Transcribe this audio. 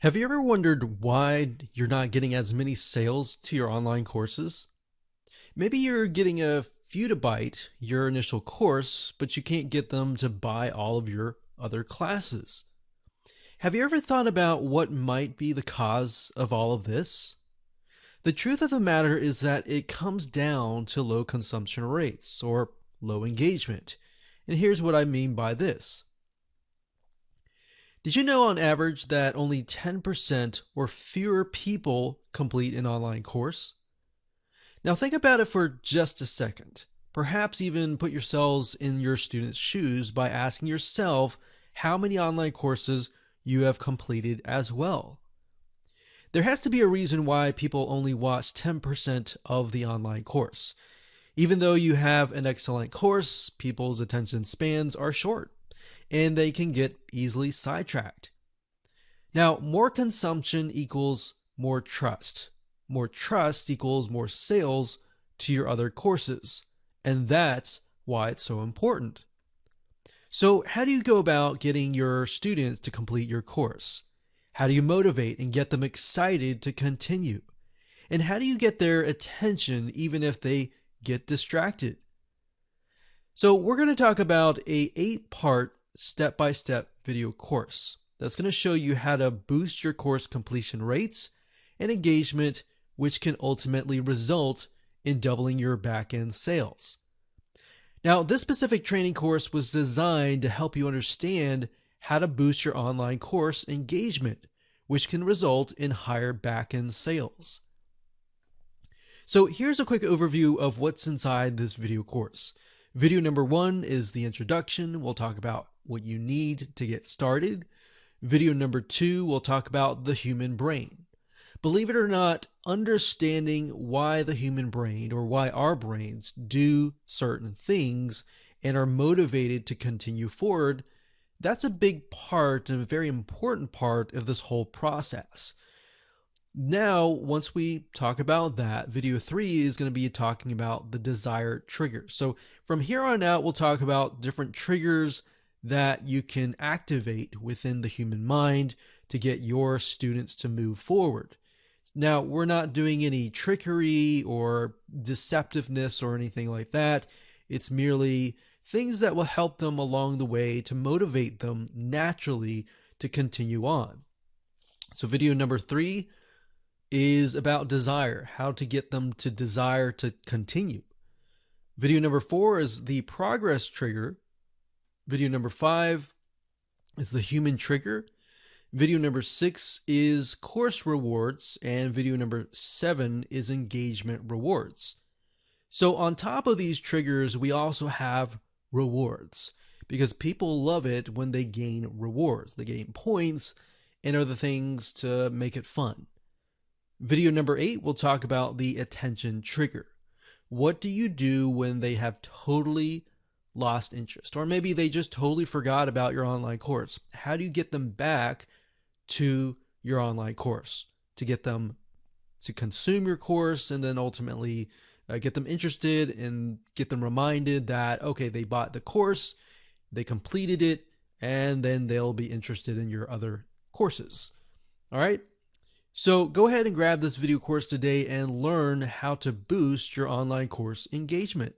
Have you ever wondered why you're not getting as many sales to your online courses? Maybe you're getting a few to bite your initial course, but you can't get them to buy all of your other classes. Have you ever thought about what might be the cause of all of this? The truth of the matter is that it comes down to low consumption rates or low engagement. And here's what I mean by this. Did you know on average that only 10% or fewer people complete an online course? Now think about it for just a second. Perhaps even put yourselves in your students' shoes by asking yourself how many online courses you have completed as well. There has to be a reason why people only watch 10% of the online course. Even though you have an excellent course, people's attention spans are short and they can get easily sidetracked. Now, more consumption equals more trust. More trust equals more sales to your other courses. And that's why it's so important. So, how do you go about getting your students to complete your course? How do you motivate and get them excited to continue? And how do you get their attention even if they get distracted? So, we're going to talk about a 8-part step-by-step video course that's going to show you how to boost your course completion rates and engagement, which can ultimately result in doubling your back-end sales. Now, this specific training course was designed to help you understand how to boost your online course engagement, which can result in higher back-end sales. So here's a quick overview of what's inside this video course. Video number 1 is the introduction. We'll talk about what you need to get started. Video number 2, we'll talk about the human brain. Believe it or not, understanding why the human brain or why our brains do certain things and are motivated to continue forward, that's a big part and a very important part of this whole process. Now, once we talk about that, video 3 is going to be talking about the desired triggers. So from here on out, we'll talk about different triggers that you can activate within the human mind to get your students to move forward. Now, we're not doing any trickery or deceptiveness or anything like that. It's merely things that will help them along the way to motivate them naturally to continue on. So video number 3 is about desire, how to get them to desire to continue. Video number 4 is the progress trigger. Video number 5 is the human trigger. Video number 6 is course rewards, and video number 7 is engagement rewards. So on top of these triggers, we also have rewards because people love it when they gain rewards. They gain points and other things to make it fun. Video number 8, we'll talk about the attention trigger. What do you do when they have totally lost interest? Or maybe they just totally forgot about your online course. How do you get them back to your online course to get them to consume your course and then ultimately get them interested and get them reminded that, okay, they bought the course, they completed it, and then they'll be interested in your other courses. All right. So go ahead and grab this video course today and learn how to boost your online course engagement.